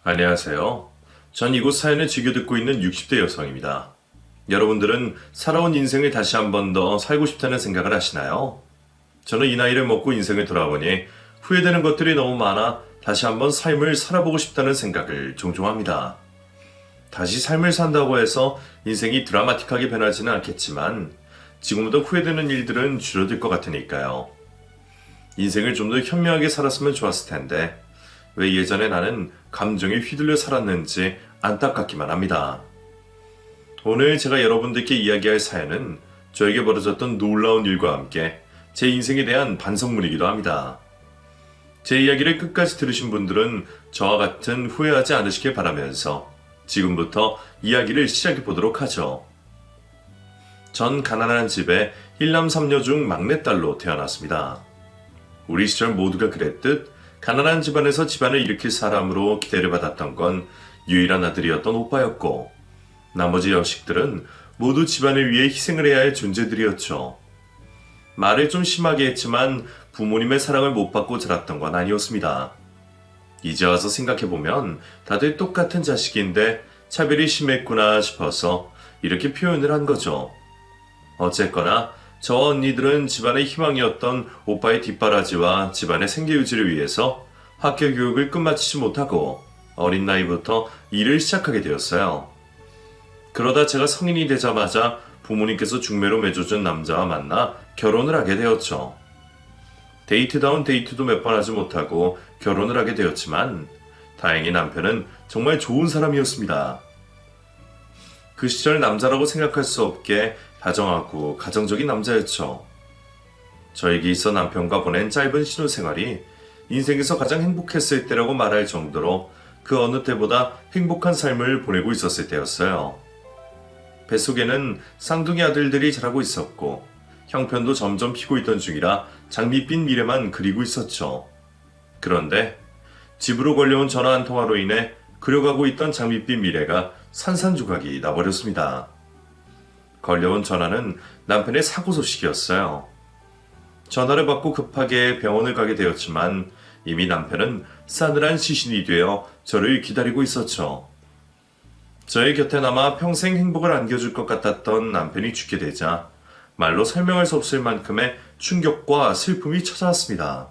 안녕하세요. 전 이곳 사연을 즐겨 듣고 있는 60대 여성입니다. 여러분들은 살아온 인생을 다시 한 번 더 살고 싶다는 생각을 하시나요? 저는 이 나이를 먹고 인생을 돌아보니 후회되는 것들이 너무 많아 다시 한번 삶을 살아보고 싶다는 생각을 종종 합니다. 다시 삶을 산다고 해서 인생이 드라마틱하게 변하지는 않겠지만 지금보다 후회되는 일들은 줄어들 것 같으니까요. 인생을 좀 더 현명하게 살았으면 좋았을 텐데 왜 예전에 나는 감정에 휘둘려 살았는지 안타깝기만 합니다. 오늘 제가 여러분들께 이야기할 사연은 저에게 벌어졌던 놀라운 일과 함께 제 인생에 대한 반성문이기도 합니다. 제 이야기를 끝까지 들으신 분들은 저와 같은 후회하지 않으시길 바라면서 지금부터 이야기를 시작해 보도록 하죠. 전 가난한 집에 1남 3녀 중 막내딸로 태어났습니다. 우리 시절 모두가 그랬듯 가난한 집안에서 집안을 일으킬 사람으로 기대를 받았던 건 유일한 아들이었던 오빠였고 나머지 자식들은 모두 집안을 위해 희생을 해야 할 존재들이었죠. 말을 좀 심하게 했지만 부모님의 사랑을 못 받고 자랐던 건 아니었습니다. 이제 와서 생각해보면 다들 똑같은 자식인데 차별이 심했구나 싶어서 이렇게 표현을 한 거죠. 어쨌거나 저와 언니들은 집안의 희망이었던 오빠의 뒷바라지와 집안의 생계유지를 위해서 학교 교육을 끝마치지 못하고 어린 나이부터 일을 시작하게 되었어요. 그러다 제가 성인이 되자마자 부모님께서 중매로 맺어준 남자와 만나 결혼을 하게 되었죠. 데이트다운 데이트도 몇 번 하지 못하고 결혼을 하게 되었지만 다행히 남편은 정말 좋은 사람이었습니다. 그 시절 남자라고 생각할 수 없게 다정하고 가정적인 남자였죠. 저에게 있어 남편과 보낸 짧은 신혼생활이 인생에서 가장 행복했을 때라고 말할 정도로 그 어느 때보다 행복한 삶을 보내고 있었을 때였어요. 뱃속에는 쌍둥이 아들들이 자라고 있었고 형편도 점점 피고 있던 중이라 장밋빛 미래만 그리고 있었죠. 그런데 집으로 걸려온 전화 한 통화로 인해 그려가고 있던 장밋빛 미래가 산산조각이 나버렸습니다. 걸려온 전화는 남편의 사고 소식이었어요. 전화를 받고 급하게 병원을 가게 되었지만 이미 남편은 싸늘한 시신이 되어 저를 기다리고 있었죠. 저의 곁에 남아 평생 행복을 안겨줄 것 같았던 남편이 죽게 되자 말로 설명할 수 없을 만큼의 충격과 슬픔이 찾아왔습니다.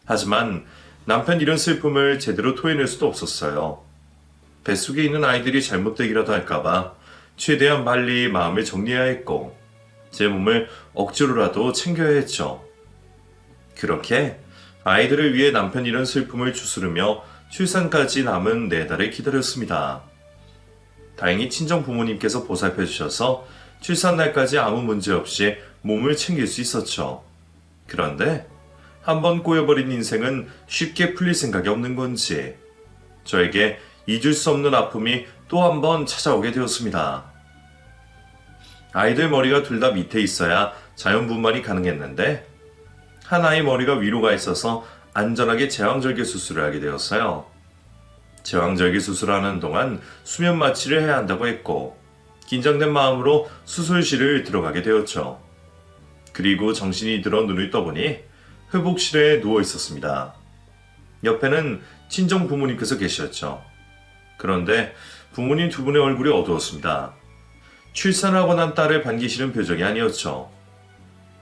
하지만 남편 이런 슬픔을 제대로 토해낼 수도 없었어요. 뱃속에 있는 아이들이 잘못되기라도 할까봐 최대한 빨리 마음을 정리해야 했고 제 몸을 억지로라도 챙겨야 했죠. 그렇게 아이들을 위해 남편 이런 슬픔을 추스르며 출산까지 남은 4달을 기다렸습니다. 다행히 친정 부모님께서 보살펴 주셔서 출산 날까지 아무 문제 없이 몸을 챙길 수 있었죠. 그런데 한번 꼬여버린 인생은 쉽게 풀릴 생각이 없는 건지 저에게 잊을 수 없는 아픔이 또 한 번 찾아오게 되었습니다. 아이들 머리가 둘 다 밑에 있어야 자연분만이 가능했는데 한 아이 머리가 위로 가 있어서 안전하게 제왕절개 수술을 하게 되었어요. 제왕절개 수술하는 동안 수면 마취를 해야 한다고 했고 긴장된 마음으로 수술실을 들어가게 되었죠. 그리고 정신이 들어 눈을 떠보니 회복실에 누워 있었습니다. 옆에는 친정 부모님께서 계셨죠. 그런데 부모님 두 분의 얼굴이 어두웠습니다. 출산하고 난 딸을 반기시는 표정이 아니었죠.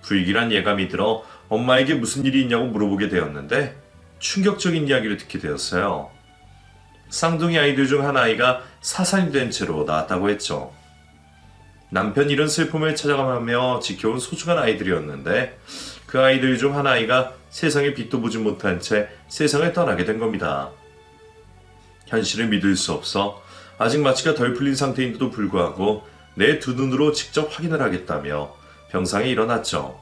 불길한 예감이 들어 엄마에게 무슨 일이 있냐고 물어보게 되었는데 충격적인 이야기를 듣게 되었어요. 쌍둥이 아이들 중 한 아이가 사살이 된 채로 나왔다고 했죠. 남편 이런 슬픔을 찾아가며 지켜온 소중한 아이들이었는데 그 아이들 중 한 아이가 세상에 빛도 보지 못한 채 세상을 떠나게 된 겁니다. 현실을 믿을 수 없어 아직 마취가 덜 풀린 상태인데도 불구하고 내 두 눈으로 직접 확인을 하겠다며 병상에 일어났죠.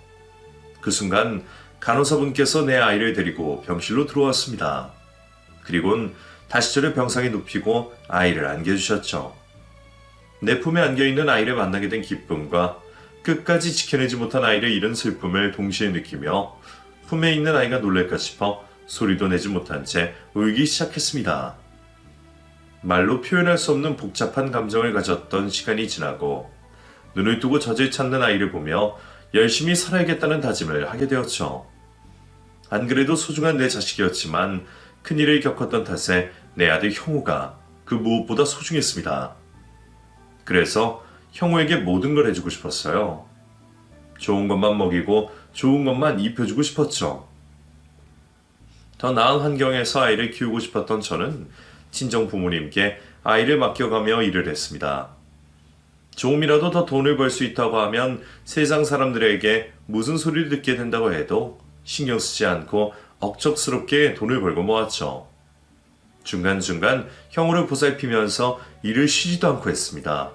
그 순간 간호사분께서 내 아이를 데리고 병실로 들어왔습니다. 그리곤 다시 저를 병상에 눕히고 아이를 안겨주셨죠. 내 품에 안겨있는 아이를 만나게 된 기쁨과 끝까지 지켜내지 못한 아이를 잃은 슬픔을 동시에 느끼며 품에 있는 아이가 놀랄까 싶어 소리도 내지 못한 채 울기 시작했습니다. 말로 표현할 수 없는 복잡한 감정을 가졌던 시간이 지나고 눈을 뜨고 젖을 찾는 아이를 보며 열심히 살아야겠다는 다짐을 하게 되었죠. 안 그래도 소중한 내 자식이었지만 큰일을 겪었던 탓에 내 아들 형우가 그 무엇보다 소중했습니다. 그래서 형우에게 모든 걸 해주고 싶었어요. 좋은 것만 먹이고 좋은 것만 입혀주고 싶었죠. 더 나은 환경에서 아이를 키우고 싶었던 저는 친정 부모님께 아이를 맡겨가며 일을 했습니다. 조금이라도 더 돈을 벌 수 있다고 하면 세상 사람들에게 무슨 소리를 듣게 된다고 해도 신경 쓰지 않고 억척스럽게 돈을 벌고 모았죠. 중간중간 형우를 보살피면서 일을 쉬지도 않고 했습니다.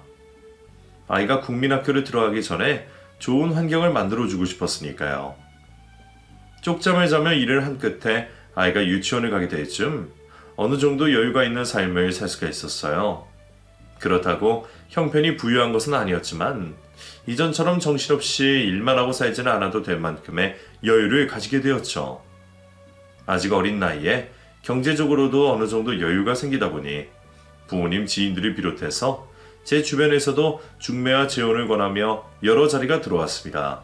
아이가 국민학교를 들어가기 전에 좋은 환경을 만들어주고 싶었으니까요. 쪽잠을 자며 일을 한 끝에 아이가 유치원을 가게 될 즈음 어느 정도 여유가 있는 삶을 살 수가 있었어요. 그렇다고 형편이 부유한 것은 아니었지만 이전처럼 정신없이 일만 하고 살지는 않아도 될 만큼의 여유를 가지게 되었죠. 아직 어린 나이에 경제적으로도 어느 정도 여유가 생기다 보니 부모님 지인들을 비롯해서 제 주변에서도 중매와 재혼을 권하며 여러 자리가 들어왔습니다.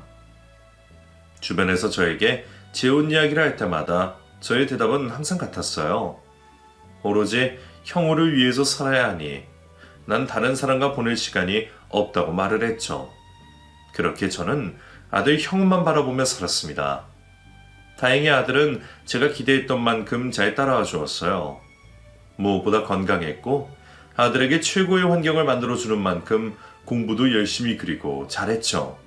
주변에서 저에게 재혼 이야기를 할 때마다 저의 대답은 항상 같았어요. 오로지 형우를 위해서 살아야 하니 난 다른 사람과 보낼 시간이 없다고 말을 했죠. 그렇게 저는 아들 형우만 바라보며 살았습니다. 다행히 아들은 제가 기대했던 만큼 잘 따라와 주었어요. 무엇보다 건강했고 아들에게 최고의 환경을 만들어주는 만큼 공부도 열심히 그리고 잘했죠.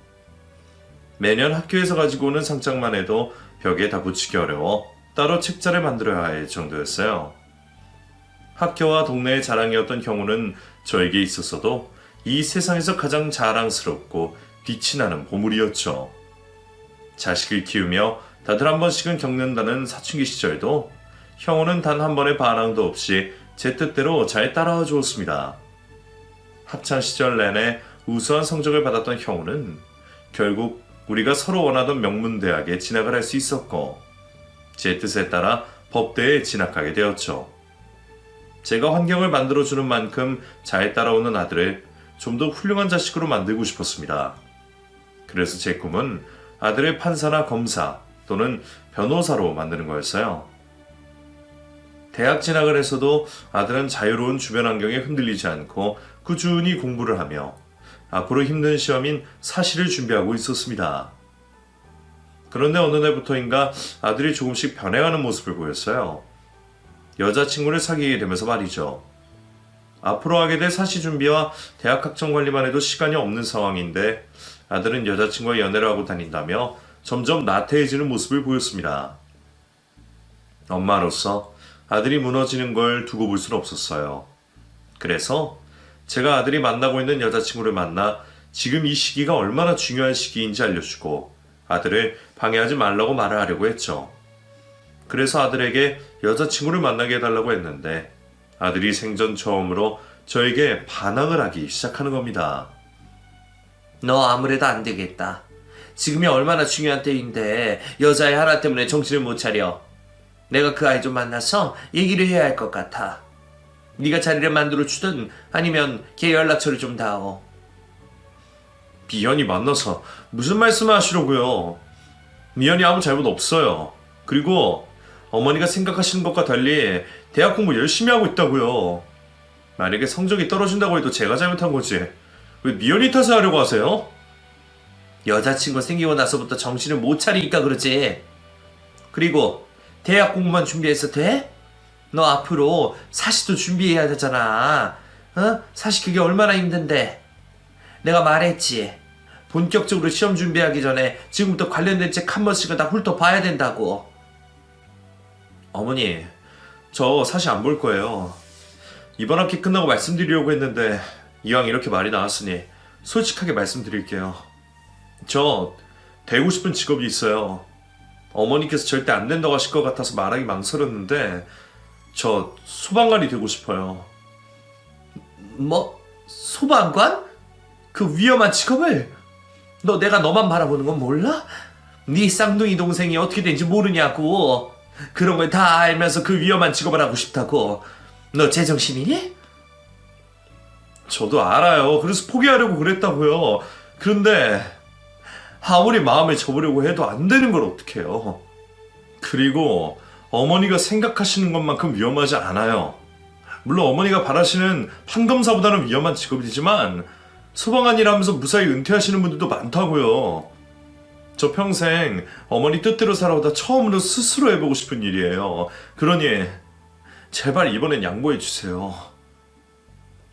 매년 학교에서 가지고 오는 상장만 해도 벽에 다 붙이기 어려워 따로 책자를 만들어야 할 정도였어요. 학교와 동네의 자랑이었던 형우는 저에게 있었어도 이 세상에서 가장 자랑스럽고 빛이 나는 보물이었죠. 자식을 키우며 다들 한 번씩은 겪는다는 사춘기 시절도 형우는 단 한 번의 반항도 없이 제 뜻대로 잘 따라와 주었습니다. 학창 시절 내내 우수한 성적을 받았던 형우는 결국 우리가 서로 원하던 명문대학에 진학을 할 수 있었고 제 뜻에 따라 법대에 진학하게 되었죠. 제가 환경을 만들어주는 만큼 잘 따라오는 아들을 좀 더 훌륭한 자식으로 만들고 싶었습니다. 그래서 제 꿈은 아들을 판사나 검사 또는 변호사로 만드는 거였어요. 대학 진학을 해서도 아들은 자유로운 주변 환경에 흔들리지 않고 꾸준히 공부를 하며 앞으로 힘든 시험인 사시를 준비하고 있었습니다. 그런데 어느 날부터인가 아들이 조금씩 변해가는 모습을 보였어요. 여자친구를 사귀게 되면서 말이죠. 앞으로 하게 될 사시 준비와 대학 학점 관리만 해도 시간이 없는 상황인데 아들은 여자친구와 연애를 하고 다닌다며 점점 나태해지는 모습을 보였습니다. 엄마로서 아들이 무너지는 걸 두고 볼 수는 없었어요. 그래서 제가 아들이 만나고 있는 여자친구를 만나 지금 이 시기가 얼마나 중요한 시기인지 알려주고 아들을 방해하지 말라고 말을 하려고 했죠. 그래서 아들에게 여자친구를 만나게 해달라고 했는데 아들이 생전 처음으로 저에게 반항을 하기 시작하는 겁니다. 너 아무래도 안 되겠다. 지금이 얼마나 중요한 때인데 여자애 하나 때문에 정신을 못 차려. 내가 그 아이 좀 만나서 얘기를 해야 할 것 같아. 네가 자리를 만들어 주든 아니면 걔 연락처를 좀 다오. 미연이 만나서 무슨 말씀을 하시려고요? 미연이 아무 잘못 없어요. 그리고 어머니가 생각하시는 것과 달리 대학 공부 열심히 하고 있다고요. 만약에 성적이 떨어진다고 해도 제가 잘못한 거지. 왜 미연이 탓을 하려고 하세요? 여자친구 생기고 나서부터 정신을 못 차리니까 그러지. 그리고 대학 공부만 준비해서 돼? 너 앞으로 사시도 준비해야 되잖아. 어? 사시 그게 얼마나 힘든데. 내가 말했지. 본격적으로 시험 준비하기 전에 지금부터 관련된 책 한 번씩은 다 훑어봐야 된다고. 어머니, 저 사실 안 볼 거예요. 이번 학기 끝나고 말씀드리려고 했는데 이왕 이렇게 말이 나왔으니 솔직하게 말씀드릴게요. 저 되고 싶은 직업이 있어요. 어머니께서 절대 안 된다고 하실 것 같아서 말하기 망설였는데 저 소방관이 되고 싶어요. 뭐? 소방관? 그 위험한 직업을? 너 내가 너만 바라보는 건 몰라? 네 쌍둥이 동생이 어떻게 된지 모르냐고. 그런 걸 다 알면서 그 위험한 직업을 하고 싶다고. 너 제정신이니? 저도 알아요. 그래서 포기하려고 그랬다고요. 그런데 아무리 마음을 접으려고 해도 안 되는 걸 어떡해요. 그리고 어머니가 생각하시는 것만큼 위험하지 않아요. 물론 어머니가 바라시는 판검사보다는 위험한 직업이지만 소방관이라면서 무사히 은퇴하시는 분들도 많다고요. 저 평생 어머니 뜻대로 살아오다 처음으로 스스로 해보고 싶은 일이에요. 그러니 제발 이번엔 양보해주세요.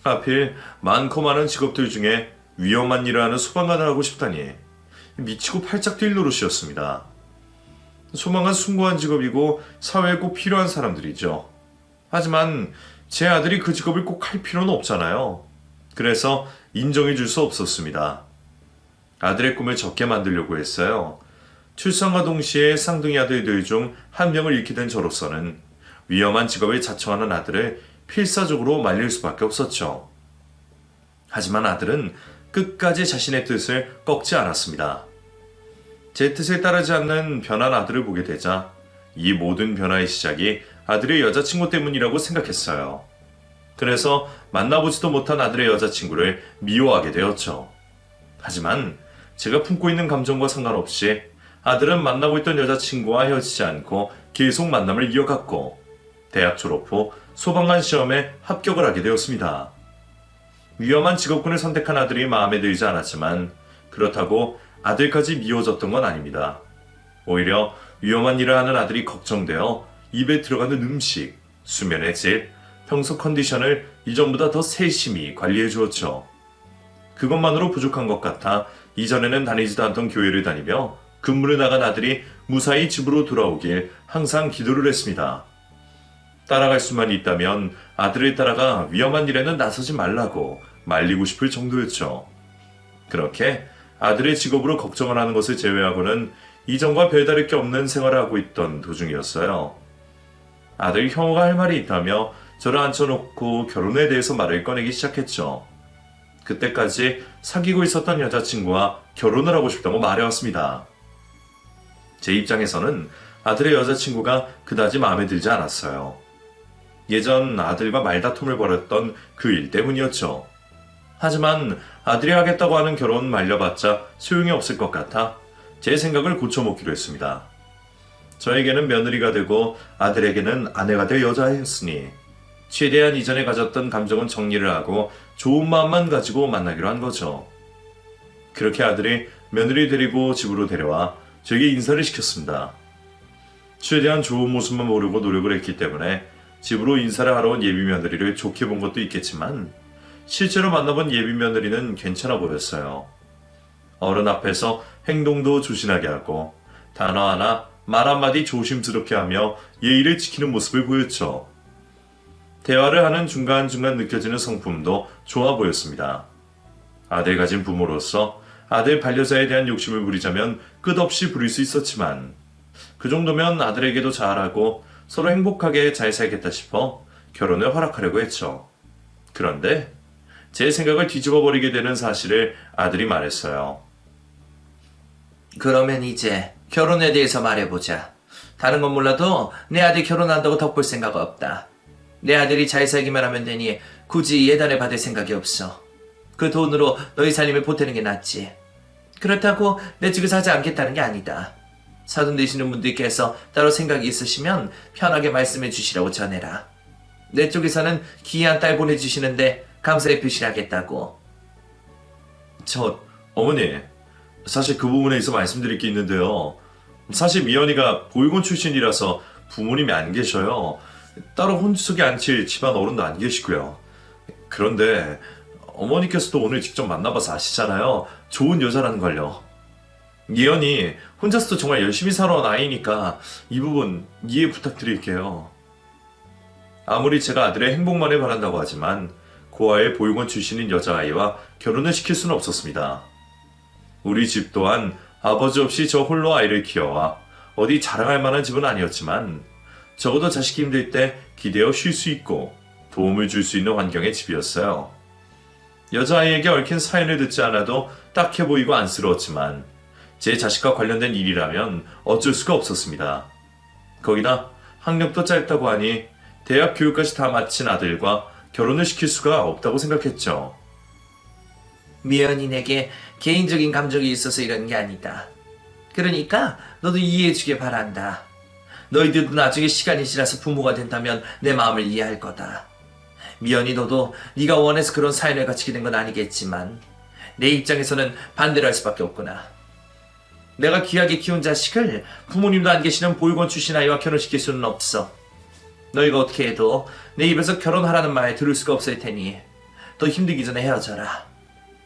하필 많고 많은 직업들 중에 위험한 일을 하는 소방관을 하고 싶다니 미치고 팔짝 뛸 노릇이었습니다. 소방관 숭고한 직업이고 사회에 꼭 필요한 사람들이죠. 하지만 제 아들이 그 직업을 꼭 할 필요는 없잖아요. 그래서 인정해 줄 수 없었습니다. 아들의 꿈을 적게 만들려고 했어요. 출산과 동시에 쌍둥이 아들들 중 한 명을 잃게 된 저로서는 위험한 직업을 자청하는 아들을 필사적으로 말릴 수밖에 없었죠. 하지만 아들은 끝까지 자신의 뜻을 꺾지 않았습니다. 제 뜻에 따르지 않는 변한 아들을 보게 되자 이 모든 변화의 시작이 아들의 여자친구 때문이라고 생각했어요. 그래서 만나보지도 못한 아들의 여자친구를 미워하게 되었죠. 하지만 제가 품고 있는 감정과 상관없이 아들은 만나고 있던 여자친구와 헤어지지 않고 계속 만남을 이어갔고 대학 졸업 후 소방관 시험에 합격을 하게 되었습니다. 위험한 직업군을 선택한 아들이 마음에 들지 않았지만 그렇다고 아들까지 미워졌던 건 아닙니다. 오히려 위험한 일을 하는 아들이 걱정되어 입에 들어가는 음식, 수면의 질, 평소 컨디션을 이전보다 더 세심히 관리해 주었죠. 그것만으로 부족한 것 같아 이전에는 다니지도 않던 교회를 다니며 근무를 나간 아들이 무사히 집으로 돌아오길 항상 기도를 했습니다. 따라갈 수만 있다면 아들을 따라가 위험한 일에는 나서지 말라고 말리고 싶을 정도였죠. 그렇게 아들의 직업으로 걱정을 하는 것을 제외하고는 이전과 별다를 게 없는 생활을 하고 있던 도중이었어요. 아들 형우가 할 말이 있다며 저를 앉혀놓고 결혼에 대해서 말을 꺼내기 시작했죠. 그때까지 사귀고 있었던 여자친구와 결혼을 하고 싶다고 말해왔습니다. 제 입장에서는 아들의 여자친구가 그다지 마음에 들지 않았어요. 예전 아들과 말다툼을 벌였던 그 일 때문이었죠. 하지만 아들이 하겠다고 하는 결혼 말려봤자 소용이 없을 것 같아 제 생각을 고쳐먹기로 했습니다. 저에게는 며느리가 되고 아들에게는 아내가 될 여자였으니 최대한 이전에 가졌던 감정은 정리를 하고 좋은 마음만 가지고 만나기로 한 거죠. 그렇게 아들이 며느리 데리고 집으로 데려와 저에게 인사를 시켰습니다. 최대한 좋은 모습만 보려고 노력을 했기 때문에 집으로 인사를 하러 온 예비 며느리를 좋게 본 것도 있겠지만 실제로 만나본 예비 며느리는 괜찮아 보였어요. 어른 앞에서 행동도 조신하게 하고 단어 하나 말 한마디 조심스럽게 하며 예의를 지키는 모습을 보였죠. 대화를 하는 중간중간 느껴지는 성품도 좋아 보였습니다. 아들 가진 부모로서 아들 반려자에 대한 욕심을 부리자면 끝없이 부릴 수 있었지만 그 정도면 아들에게도 잘하고 서로 행복하게 잘 살겠다 싶어 결혼을 허락하려고 했죠. 그런데 제 생각을 뒤집어 버리게 되는 사실을 아들이 말했어요. 그러면 이제 결혼에 대해서 말해보자. 다른 건 몰라도 내 아들 결혼한다고 덕볼 생각 없다. 내 아들이 잘 살기만 하면 되니 굳이 예단을 받을 생각이 없어. 그 돈으로 너희 살림을 보태는 게 낫지. 그렇다고 내 집을 사지 않겠다는 게 아니다. 사돈 되시는 분들께서 따로 생각이 있으시면 편하게 말씀해 주시라고 전해라. 내 쪽에서는 귀한 딸 보내주시는데 감사의 표시를 하겠다고. 어머니, 사실 그 부분에 있어 말씀드릴 게 있는데요. 사실 미연이가 보육원 출신이라서 부모님이 안 계셔요. 따로 혼수석에 앉힐 집안 어른도 안 계시고요. 그런데 어머니께서도 오늘 직접 만나봐서 아시잖아요. 좋은 여자라는 걸요. 예연이 혼자서도 정말 열심히 살아온 아이니까 이 부분 이해 부탁드릴게요. 아무리 제가 아들의 행복만을 바란다고 하지만 고아의 보육원 출신인 여자아이와 결혼을 시킬 수는 없었습니다. 우리 집 또한 아버지 없이 저 홀로 아이를 키워와 어디 자랑할 만한 집은 아니었지만 적어도 자식이 힘들 때 기대어 쉴 수 있고 도움을 줄 수 있는 환경의 집이었어요. 여자아이에게 얽힌 사연을 듣지 않아도 딱해 보이고 안쓰러웠지만 제 자식과 관련된 일이라면 어쩔 수가 없었습니다. 거기다 학력도 짧다고 하니 대학 교육까지 다 마친 아들과 결혼을 시킬 수가 없다고 생각했죠. 미연인에게 개인적인 감정이 있어서 이런 게 아니다. 그러니까 너도 이해해주길 바란다. 너희들도 나중에 시간이 지나서 부모가 된다면 내 마음을 이해할 거다. 미연이 너도 네가 원해서 그런 사연을 갖추게 된 건 아니겠지만 내 입장에서는 반대를 할 수밖에 없구나. 내가 귀하게 키운 자식을 부모님도 안 계시는 보육원 출신 아이와 결혼시킬 수는 없어. 너희가 어떻게 해도 내 입에서 결혼하라는 말 들을 수가 없을 테니 더 힘들기 전에 헤어져라.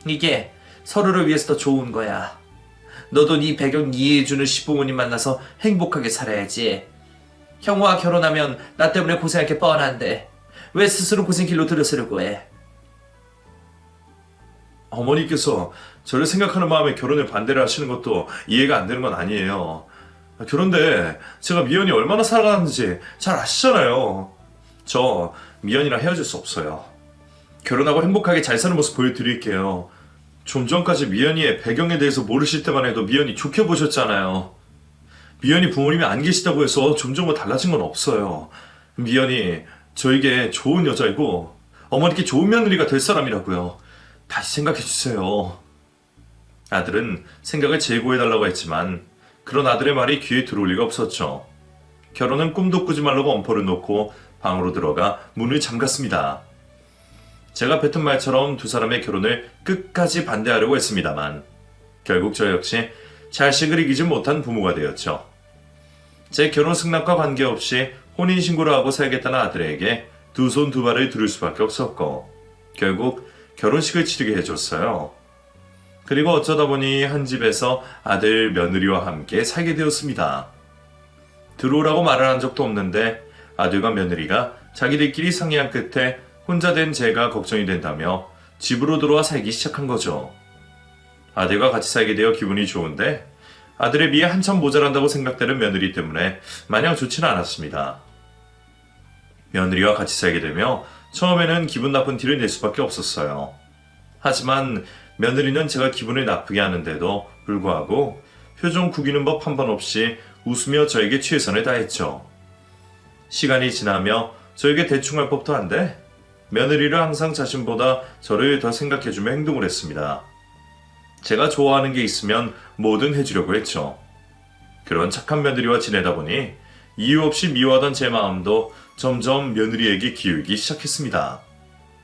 이게 서로를 위해서 더 좋은 거야. 너도 네 배경 이해해주는 시부모님 만나서 행복하게 살아야지. 형우와 결혼하면 나 때문에 고생할 게 뻔한데 왜 스스로 고생길로 들어서려고 해? 어머니께서 저를 생각하는 마음에 결혼에 반대를 하시는 것도 이해가 안 되는 건 아니에요. 그런데 제가 미연이 얼마나 사랑하는지 잘 아시잖아요. 저 미연이랑 헤어질 수 없어요. 결혼하고 행복하게 잘 사는 모습 보여드릴게요. 좀 전까지 미연이의 배경에 대해서 모르실 때만 해도 미연이 좋게 보셨잖아요. 미연이 부모님이 안 계시다고 해서 점점 달라진 건 없어요. 미연이 저에게 좋은 여자이고 어머니께 좋은 며느리가 될 사람이라고요. 다시 생각해주세요. 아들은 생각을 재고해달라고 했지만 그런 아들의 말이 귀에 들어올 리가 없었죠. 결혼은 꿈도 꾸지 말라고 엄포를 놓고 방으로 들어가 문을 잠갔습니다. 제가 뱉은 말처럼 두 사람의 결혼을 끝까지 반대하려고 했습니다만 결국 저 역시 자식을 이기지 못한 부모가 되었죠. 제 결혼 승낙과 관계없이 혼인신고를 하고 살겠다는 아들에게 두 손 두 발을 두를 수밖에 없었고 결국 결혼식을 치르게 해줬어요. 그리고 어쩌다 보니 한 집에서 아들 며느리와 함께 살게 되었습니다. 들어오라고 말을 한 적도 없는데 아들과 며느리가 자기들끼리 상의한 끝에 혼자 된 제가 걱정이 된다며 집으로 들어와 살기 시작한 거죠. 아들과 같이 살게 되어 기분이 좋은데 아들에 비해 한참 모자란다고 생각되는 며느리 때문에 마냥 좋지는 않았습니다. 며느리와 같이 살게 되며 처음에는 기분 나쁜 티를 낼 수밖에 없었어요. 하지만 며느리는 제가 기분을 나쁘게 하는데도 불구하고 표정 구기는 법 한 번 없이 웃으며 저에게 최선을 다했죠. 시간이 지나며 저에게 대충 할 법도 한데 며느리를 항상 자신보다 저를 더 생각해주며 행동을 했습니다. 제가 좋아하는 게 있으면 뭐든 해주려고 했죠. 그런 착한 며느리와 지내다 보니 이유 없이 미워하던 제 마음도 점점 며느리에게 기울기 시작했습니다.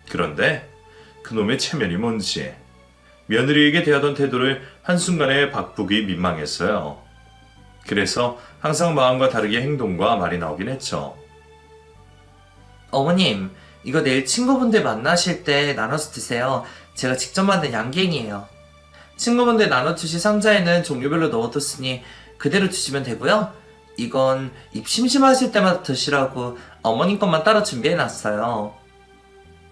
그런데 그놈의 체면이 뭔지 며느리에게 대하던 태도를 한순간에 바꾸기 민망했어요. 그래서 항상 마음과 다르게 행동과 말이 나오긴 했죠. 어머님, 이거 내일 친구분들 만나실 때 나눠서 드세요. 제가 직접 만든 양갱이에요. 친구분들 나눠주실 상자에는 종류별로 넣어뒀으니 그대로 드시면 되고요. 이건 입 심심하실 때마다 드시라고 어머님 것만 따로 준비해놨어요.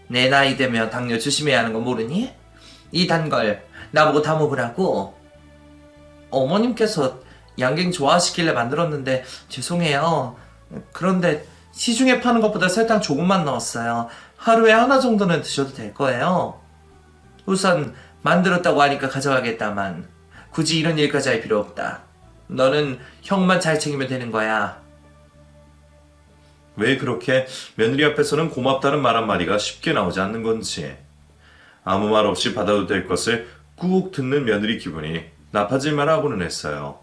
내 나이 되면 당뇨 조심해야 하는 거 모르니? 이 단 걸 나보고 다 먹으라고. 어머님께서 양갱 좋아하시길래 만들었는데 죄송해요. 그런데 시중에 파는 것보다 설탕 조금만 넣었어요. 하루에 하나 정도는 드셔도 될 거예요. 우선 만들었다고 하니까 가져가겠다만 굳이 이런 일까지 할 필요 없다. 너는 형만 잘 챙기면 되는 거야. 왜 그렇게 며느리 앞에서는 고맙다는 말 한마디가 쉽게 나오지 않는 건지 아무 말 없이 받아도 될 것을 꾹 듣는 며느리 기분이 나빠질만 하고는 했어요.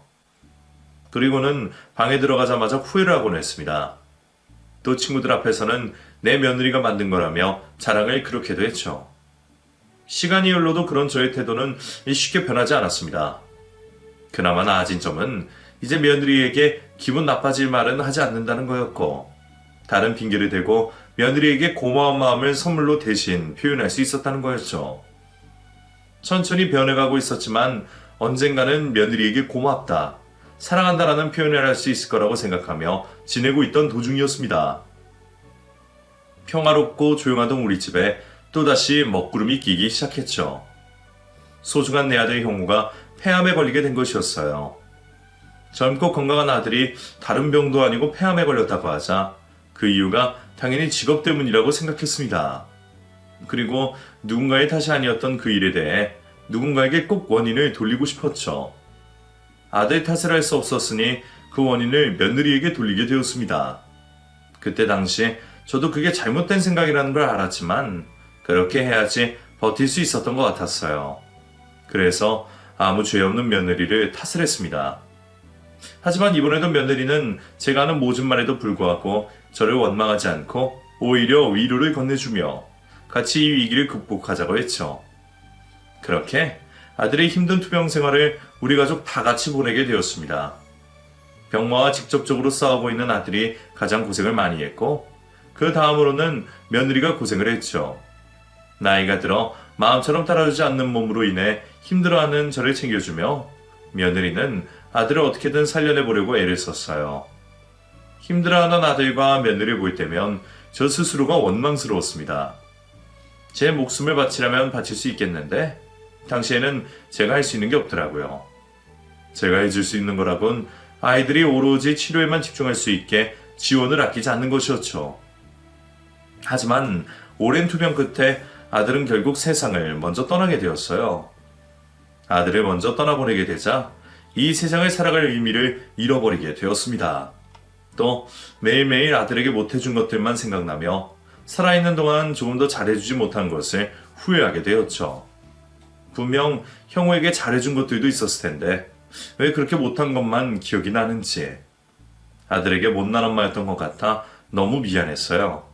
그리고는 방에 들어가자마자 후회를 하고는 했습니다. 또 친구들 앞에서는 내 며느리가 만든 거라며 자랑을 그렇게도 했죠. 시간이 흘러도 그런 저의 태도는 쉽게 변하지 않았습니다. 그나마 나아진 점은 이제 며느리에게 기분 나빠질 말은 하지 않는다는 거였고 다른 핑계를 대고 며느리에게 고마운 마음을 선물로 대신 표현할 수 있었다는 거였죠. 천천히 변해가고 있었지만 언젠가는 며느리에게 고맙다, 사랑한다라는 표현을 할 수 있을 거라고 생각하며 지내고 있던 도중이었습니다. 평화롭고 조용하던 우리 집에 또다시 먹구름이 끼기 시작했죠. 소중한 내 아들 형우가 폐암에 걸리게 된 것이었어요. 젊고 건강한 아들이 다른 병도 아니고 폐암에 걸렸다고 하자 그 이유가 당연히 직업 때문이라고 생각했습니다. 그리고 누군가의 탓이 아니었던 그 일에 대해 누군가에게 꼭 원인을 돌리고 싶었죠. 아들 탓을 할 수 없었으니 그 원인을 며느리에게 돌리게 되었습니다. 그때 당시 저도 그게 잘못된 생각이라는 걸 알았지만 그렇게 해야지 버틸 수 있었던 것 같았어요. 그래서 아무 죄 없는 며느리를 탓을 했습니다. 하지만 이번에도 며느리는 제가 하는 모진 말에도 불구하고 저를 원망하지 않고 오히려 위로를 건네주며 같이 이 위기를 극복하자고 했죠. 그렇게 아들의 힘든 투병 생활을 우리 가족 다 같이 보내게 되었습니다. 병마와 직접적으로 싸우고 있는 아들이 가장 고생을 많이 했고 그 다음으로는 며느리가 고생을 했죠. 나이가 들어 마음처럼 따라주지 않는 몸으로 인해 힘들어하는 저를 챙겨주며 며느리는 아들을 어떻게든 살려내보려고 애를 썼어요. 힘들어하는 아들과 며느리를 볼 때면 저 스스로가 원망스러웠습니다. 제 목숨을 바치라면 바칠 수 있겠는데 당시에는 제가 할 수 있는 게 없더라고요. 제가 해줄 수 있는 거라곤 아이들이 오로지 치료에만 집중할 수 있게 지원을 아끼지 않는 것이었죠. 하지만 오랜 투병 끝에 아들은 결국 세상을 먼저 떠나게 되었어요. 아들을 먼저 떠나보내게 되자 이 세상을 살아갈 의미를 잃어버리게 되었습니다. 또 매일매일 아들에게 못해준 것들만 생각나며 살아있는 동안 조금 더 잘해주지 못한 것을 후회하게 되었죠. 분명 형우에게 잘해준 것들도 있었을 텐데 왜 그렇게 못한 것만 기억이 나는지 아들에게 못난 엄마였던 것 같아 너무 미안했어요.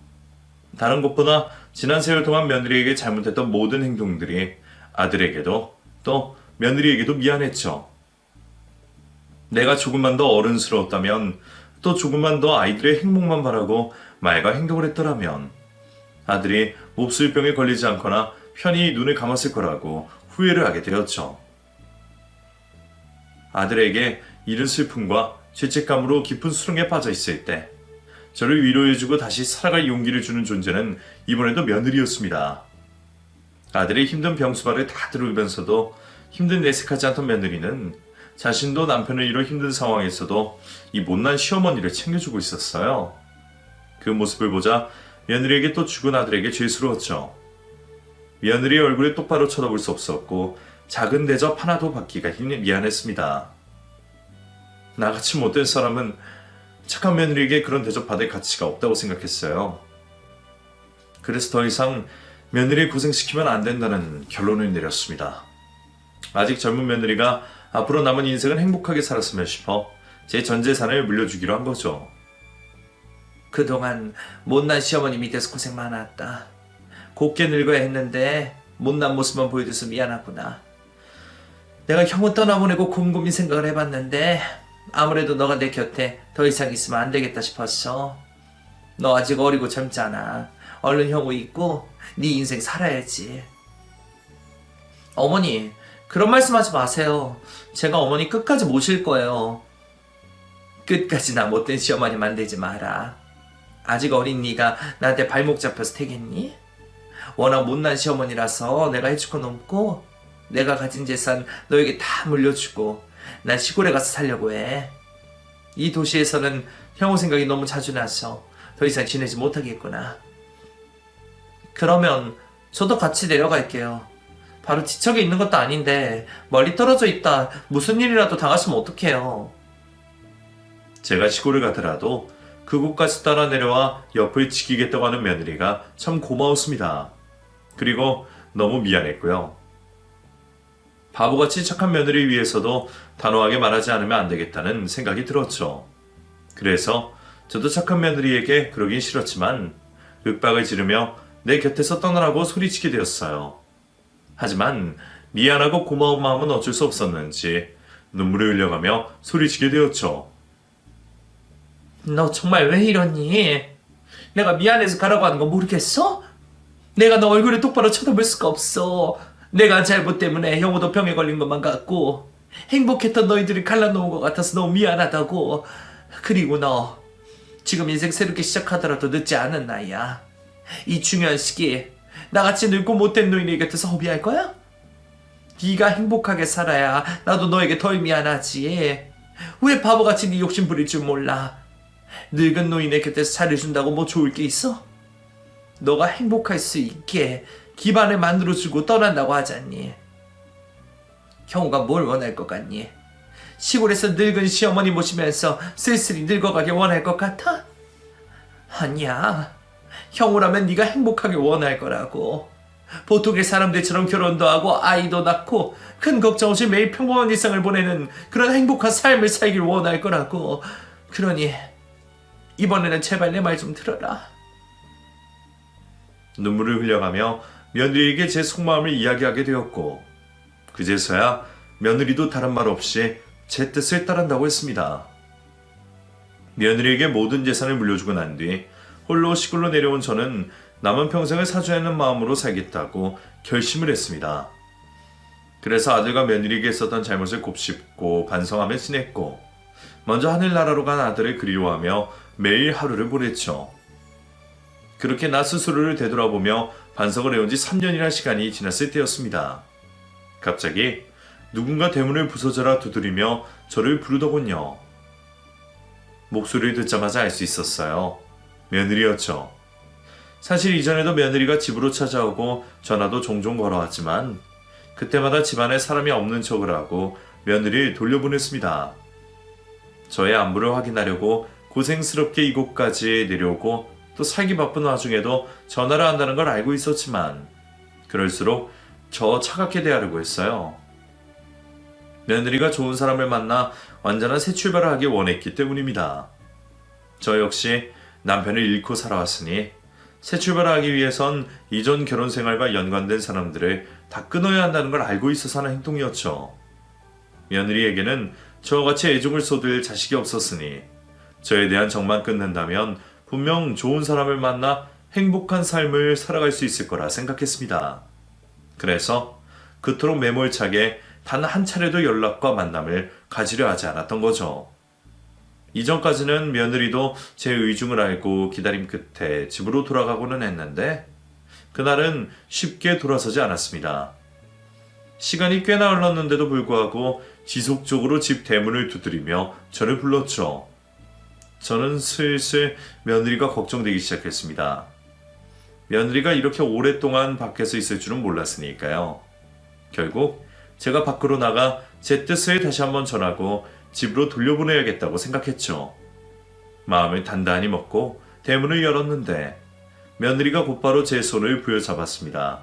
다른 것보다 지난 세월 동안 며느리에게 잘못했던 모든 행동들이 아들에게도 또 며느리에게도 미안했죠. 내가 조금만 더 어른스러웠다면 또 조금만 더 아이들의 행복만 바라고 말과 행동을 했더라면 아들이 몹쓸병에 걸리지 않거나 편히 눈을 감았을 거라고 후회를 하게 되었죠. 아들에게 이른 슬픔과 죄책감으로 깊은 수렁에 빠져 있을 때 저를 위로해주고 다시 살아갈 용기를 주는 존재는 이번에도 며느리였습니다. 아들의 힘든 병수발을 다 들으면서도 힘든 내색하지 않던 며느리는 자신도 남편을 잃어 힘든 상황에서도 이 못난 시어머니를 챙겨주고 있었어요. 그 모습을 보자 며느리에게 또 죽은 아들에게 죄스러웠죠. 며느리의 얼굴을 똑바로 쳐다볼 수 없었고 작은 대접 하나도 받기가 미안했습니다. 나같이 못된 사람은 착한 며느리에게 그런 대접 받을 가치가 없다고 생각했어요. 그래서 더 이상 며느리를 고생시키면 안 된다는 결론을 내렸습니다. 아직 젊은 며느리가 앞으로 남은 인생을 행복하게 살았으면 싶어 제 전 재산을 물려주기로 한 거죠. 그동안 못난 시어머니 밑에서 고생 많았다. 곱게 늙어야 했는데 못난 모습만 보여줘서 미안하구나. 내가 형우 떠나보내고 곰곰이 생각을 해봤는데 아무래도 너가 내 곁에 더 이상 있으면 안 되겠다 싶었어. 너 아직 어리고 젊잖아. 얼른 형우 있고 네 인생 살아야지. 어머니, 그런 말씀하지 마세요. 제가 어머니 끝까지 모실 거예요. 끝까지 나 못된 시어머니 만들지 마라. 아직 어린 네가 나한테 발목 잡혀서 되겠니? 워낙 못난 시어머니라서 내가 해줄 건 없고 내가 가진 재산 너에게 다 물려주고 난 시골에 가서 살려고 해. 이 도시에서는 형우 생각이 너무 자주 나서 더 이상 지내지 못하겠구나. 그러면 저도 같이 내려갈게요. 바로 지척에 있는 것도 아닌데 멀리 떨어져 있다 무슨 일이라도 당하시면 어떡해요. 제가 시골을 가더라도 그곳까지 따라 내려와 옆을 지키겠다고 하는 며느리가 참 고마웠습니다. 그리고 너무 미안했고요. 바보같이 착한 며느리 위해서도 단호하게 말하지 않으면 안 되겠다는 생각이 들었죠. 그래서 저도 착한 며느리에게 그러긴 싫었지만 윽박을 지르며 내 곁에서 떠나라고 소리치게 되었어요. 하지만 미안하고 고마운 마음은 어쩔 수 없었는지 눈물을 흘려가며 소리치게 되었죠. 너 정말 왜 이러니? 내가 미안해서 가라고 하는 거 모르겠어? 내가 너 얼굴을 똑바로 쳐다볼 수가 없어. 내가 잘못 때문에 형우도 병에 걸린 것만 같고 행복했던 너희들이 갈라놓은 것 같아서 너무 미안하다고. 그리고 너 지금 인생 새롭게 시작하더라도 늦지 않은 나이야. 이 중요한 시기에 나같이 늙고 못된 노인의 곁에서 허비할 거야? 네가 행복하게 살아야 나도 너에게 덜 미안하지. 왜 바보같이 네 욕심 부릴 줄 몰라. 늙은 노인의 곁에서 잘해준다고 뭐 좋을 게 있어? 너가 행복할 수 있게 기반을 만들어주고 떠난다고 하잖니. 형우가 뭘 원할 것 같니? 시골에서 늙은 시어머니 모시면서 쓸쓸히 늙어가게 원할 것 같아? 아니야. 형우라면 네가 행복하게 원할 거라고. 보통의 사람들처럼 결혼도 하고 아이도 낳고 큰 걱정 없이 매일 평범한 일상을 보내는 그런 행복한 삶을 살길 원할 거라고. 그러니 이번에는 제발 내 말 좀 들어라. 눈물을 흘려가며 며느리에게 제 속마음을 이야기하게 되었고 그제서야 며느리도 다른 말 없이 제 뜻을 따른다고 했습니다. 며느리에게 모든 재산을 물려주고 난 뒤 홀로 시골로 내려온 저는 남은 평생을 사주하는 마음으로 살겠다고 결심을 했습니다. 그래서 아들과 며느리에게 있었던 잘못을 곱씹고 반성하며 지냈고 먼저 하늘나라로 간 아들을 그리워하며 매일 하루를 보냈죠. 그렇게 나 스스로를 되돌아보며 반성을 해온 지 3년이라는 시간이 지났을 때였습니다. 갑자기 누군가 대문을 부서져라 두드리며 저를 부르더군요. 목소리를 듣자마자 알 수 있었어요. 며느리였죠. 사실 이전에도 며느리가 집으로 찾아오고 전화도 종종 걸어왔지만 그때마다 집안에 사람이 없는 척을 하고 며느리를 돌려보냈습니다. 저의 안부를 확인하려고 고생스럽게 이곳까지 내려오고 또 살기 바쁜 와중에도 전화를 한다는 걸 알고 있었지만 그럴수록 저 차갑게 대하려고 했어요. 며느리가 좋은 사람을 만나 완전한 새 출발을 하길 원했기 때문입니다. 저 역시 남편을 잃고 살아왔으니 새 출발을 하기 위해선 이전 결혼 생활과 연관된 사람들을 다 끊어야 한다는 걸 알고 있어서 하는 행동이었죠. 며느리에게는 저와 같이 애정을 쏟을 자식이 없었으니 저에 대한 정만 끊는다면 분명 좋은 사람을 만나 행복한 삶을 살아갈 수 있을 거라 생각했습니다. 그래서 그토록 매몰차게 단 한 차례도 연락과 만남을 가지려 하지 않았던 거죠. 이전까지는 며느리도 제 의중을 알고 기다림 끝에 집으로 돌아가고는 했는데 그날은 쉽게 돌아서지 않았습니다. 시간이 꽤나 흘렀는데도 불구하고 지속적으로 집 대문을 두드리며 저를 불렀죠. 저는 슬슬 며느리가 걱정되기 시작했습니다. 며느리가 이렇게 오랫동안 밖에서 있을 줄은 몰랐으니까요. 결국 제가 밖으로 나가 제 뜻을 다시 한번 전하고 집으로 돌려보내야겠다고 생각했죠. 마음을 단단히 먹고 대문을 열었는데 며느리가 곧바로 제 손을 부여잡았습니다.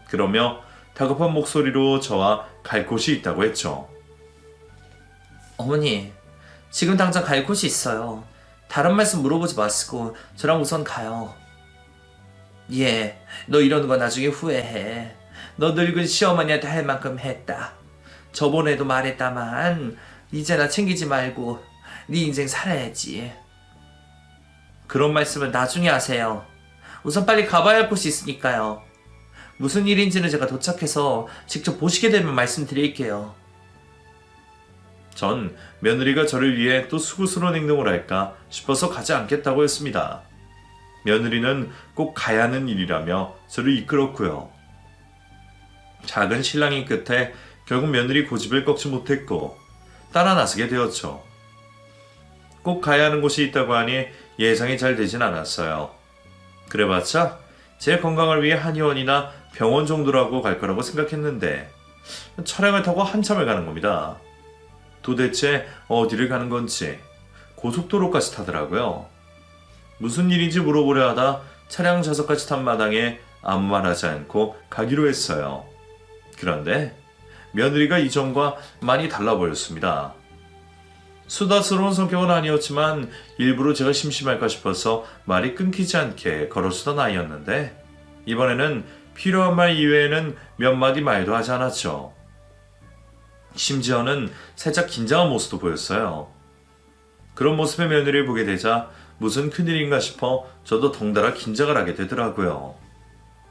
그러며 다급한 목소리로 저와 갈 곳이 있다고 했죠. 어머니, 지금 당장 갈 곳이 있어요. 다른 말씀 물어보지 마시고 저랑 우선 가요. 예, 너 이러는 거 나중에 후회해. 너 늙은 시어머니한테 할 만큼 했다. 저번에도 말했다만 이제나 챙기지 말고 네 인생 살아야지. 그런 말씀은 나중에 하세요. 우선 빨리 가봐야 할 곳이 있으니까요. 무슨 일인지는 제가 도착해서 직접 보시게 되면 말씀드릴게요. 전 며느리가 저를 위해 또 수고스러운 행동을 할까 싶어서 가지 않겠다고 했습니다. 며느리는 꼭 가야 하는 일이라며 저를 이끌었고요. 작은 실랑이 끝에 결국 며느리 고집을 꺾지 못했고 따라 나서게 되었죠. 꼭 가야 하는 곳이 있다고 하니 예상이 잘 되진 않았어요. 그래봤자 제 건강을 위해 한의원이나 병원 정도라고 갈 거라고 생각했는데 차량을 타고 한참을 가는 겁니다. 도대체 어디를 가는 건지 고속도로까지 타더라고요. 무슨 일인지 물어보려 하다 차량 좌석까지 탄 마당에 아무 말 하지 않고 가기로 했어요. 그런데 며느리가 이전과 많이 달라 보였습니다. 수다스러운 성격은 아니었지만 일부러 제가 심심할까 싶어서 말이 끊기지 않게 걸어주던 아이였는데 이번에는 필요한 말 이외에는 몇 마디 말도 하지 않았죠. 심지어는 살짝 긴장한 모습도 보였어요. 그런 모습의 며느리를 보게 되자 무슨 큰일인가 싶어 저도 덩달아 긴장을 하게 되더라고요.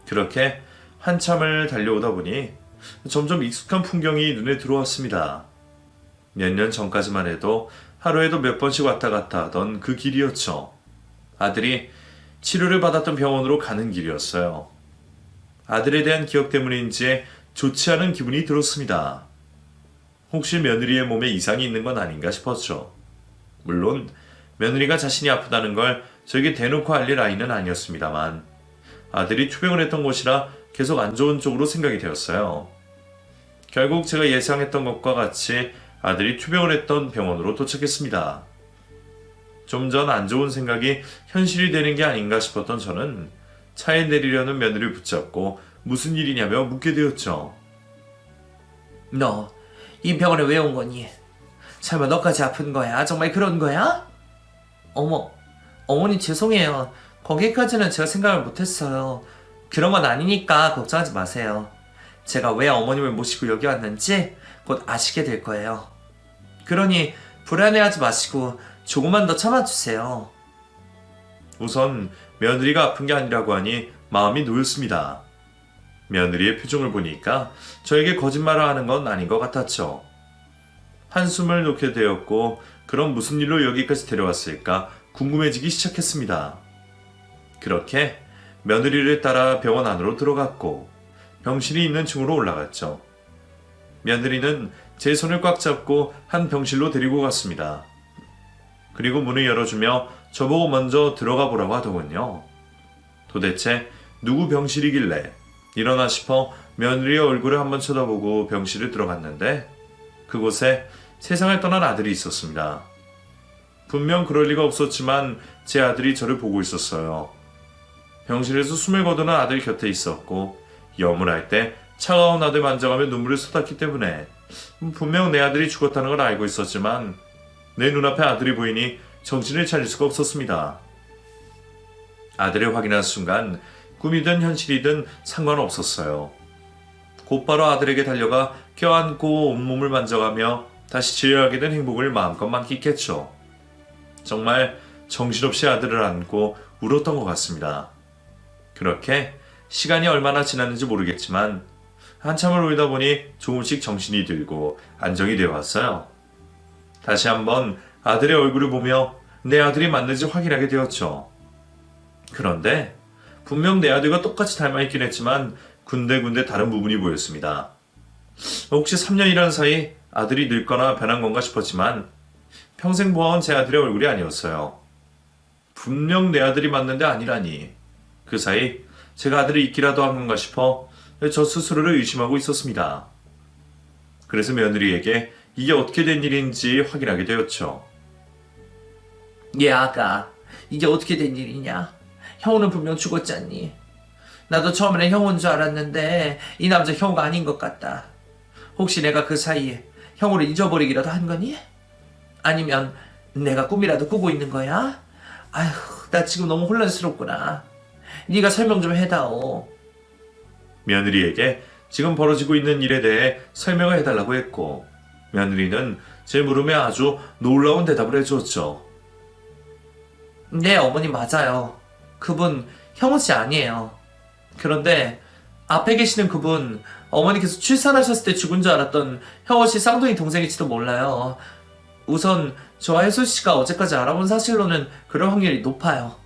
그렇게 한참을 달려오다 보니 점점 익숙한 풍경이 눈에 들어왔습니다. 몇 년 전까지만 해도 하루에도 몇 번씩 왔다 갔다 하던 그 길이었죠. 아들이 치료를 받았던 병원으로 가는 길이었어요. 아들에 대한 기억 때문인지 좋지 않은 기분이 들었습니다. 혹시 며느리의 몸에 이상이 있는 건 아닌가 싶었죠. 물론 며느리가 자신이 아프다는 걸 저에게 대놓고 알릴 아이는 아니었습니다만 아들이 투병을 했던 곳이라 계속 안 좋은 쪽으로 생각이 되었어요. 결국 제가 예상했던 것과 같이 아들이 투병을 했던 병원으로 도착했습니다. 좀 전 안 좋은 생각이 현실이 되는 게 아닌가 싶었던 저는 차에 내리려는 며느리를 붙잡고 무슨 일이냐며 묻게 되었죠. 너 이 병원에 왜 온 거니? 설마 너까지 아픈 거야? 정말 그런 거야? 어머니 죄송해요. 거기까지는 제가 생각을 못했어요. 그런 건 아니니까 걱정하지 마세요. 제가 왜 어머님을 모시고 여기 왔는지 곧 아시게 될 거예요. 그러니 불안해하지 마시고 조금만 더 참아주세요. 우선 며느리가 아픈 게 아니라고 하니 마음이 놓였습니다. 며느리의 표정을 보니까 저에게 거짓말을 하는 건 아닌 것 같았죠. 한숨을 놓게 되었고 그럼 무슨 일로 여기까지 데려왔을까 궁금해지기 시작했습니다. 그렇게 며느리를 따라 병원 안으로 들어갔고 병실이 있는 층으로 올라갔죠. 며느리는 제 손을 꽉 잡고 한 병실로 데리고 갔습니다. 그리고 문을 열어주며 저보고 먼저 들어가 보라고 하더군요. 도대체 누구 병실이길래 일어나 싶어 며느리의 얼굴을 한번 쳐다보고 병실을 들어갔는데 그곳에 세상을 떠난 아들이 있었습니다. 분명 그럴 리가 없었지만 제 아들이 저를 보고 있었어요. 병실에서 숨을 거두는 아들 곁에 있었고 염을 할 때 차가운 아들 만져가며 눈물을 쏟았기 때문에 분명 내 아들이 죽었다는 걸 알고 있었지만 내 눈앞에 아들이 보이니 정신을 차릴 수가 없었습니다. 아들을 확인한 순간 꿈이든 현실이든 상관없었어요. 곧바로 아들에게 달려가 껴안고 온몸을 만져가며 다시 지려하게 된 행복을 마음껏 만끽했죠. 정말 정신없이 아들을 안고 울었던 것 같습니다. 그렇게 시간이 얼마나 지났는지 모르겠지만 한참을 울다 보니 조금씩 정신이 들고 안정이 되어 왔어요. 다시 한번 아들의 얼굴을 보며 내 아들이 맞는지 확인하게 되었죠. 그런데 분명 내 아들과 똑같이 닮아있긴 했지만 군데군데 다른 부분이 보였습니다. 혹시 3년이라는 사이 아들이 늙거나 변한 건가 싶었지만 평생 보아온 제 아들의 얼굴이 아니었어요. 분명 내 아들이 맞는데 아니라니. 그 사이 제가 아들이 있기라도 한 건가 싶어 저 스스로를 의심하고 있었습니다. 그래서 며느리에게 이게 어떻게 된 일인지 확인하게 되었죠. 얘 아가, 이게 어떻게 된 일이냐? 형우는 분명 죽었잖니. 나도 처음에는 형우인 줄 알았는데 이 남자 형우가 아닌 것 같다. 혹시 내가 그 사이에 형우를 잊어버리기라도 한 거니? 아니면 내가 꿈이라도 꾸고 있는 거야? 아휴, 나 지금 너무 혼란스럽구나. 네가 설명 좀 해다오. 며느리에게 지금 벌어지고 있는 일에 대해 설명을 해달라고 했고 며느리는 제 물음에 아주 놀라운 대답을 해주었죠. 네, 어머니 맞아요. 그분 형우 씨 아니에요. 그런데 앞에 계시는 그분 어머니께서 출산하셨을 때 죽은 줄 알았던 형우 씨 쌍둥이 동생일지도 몰라요. 우선 저와 혜솔 씨가 어제까지 알아본 사실로는 그럴 확률이 높아요.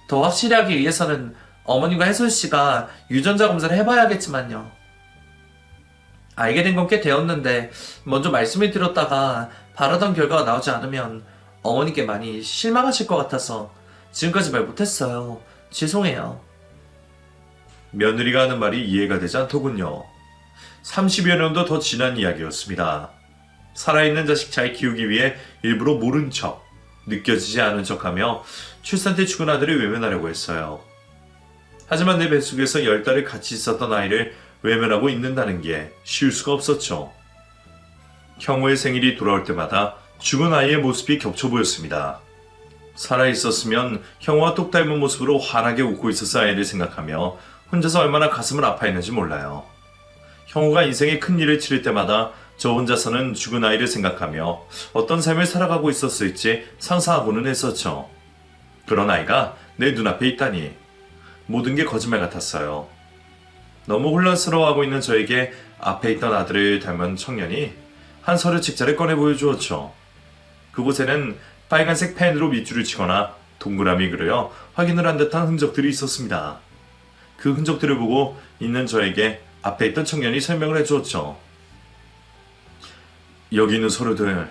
더 확실히 하기 위해서는 어머님과 혜솔 씨가 유전자 검사를 해봐야겠지만요. 알게 된 건 꽤 되었는데 먼저 말씀을 드렸다가 바라던 결과가 나오지 않으면 어머니께 많이 실망하실 것 같아서 지금까지 말 못했어요. 죄송해요. 며느리가 하는 말이 이해가 되지 않더군요. 30여 년도 더 지난 이야기였습니다. 살아있는 자식 잘 키우기 위해 일부러 모른 척, 느껴지지 않은 척하며 출산 때 죽은 아들을 외면하려고 했어요. 하지만 내 뱃속에서 10달을 같이 있었던 아이를 외면하고 있는다는 게 쉬울 수가 없었죠. 형우의 생일이 돌아올 때마다 죽은 아이의 모습이 겹쳐 보였습니다. 살아있었으면 형우와 똑 닮은 모습으로 환하게 웃고 있었을 아이를 생각하며 혼자서 얼마나 가슴을 아파했는지 몰라요. 형우가 인생의 큰 일을 치를 때마다 저 혼자서는 죽은 아이를 생각하며 어떤 삶을 살아가고 있었을지 상상하고는 했었죠. 그런 아이가 내 눈앞에 있다니 모든 게 거짓말 같았어요. 너무 혼란스러워하고 있는 저에게 앞에 있던 아들을 닮은 청년이 한 서류 책자를 꺼내 보여주었죠. 그곳에는 빨간색 펜으로 밑줄을 치거나 동그라미 그려 확인을 한 듯한 흔적들이 있었습니다. 그 흔적들을 보고 있는 저에게 앞에 있던 청년이 설명을 해주었죠. 여기 있는 서류들,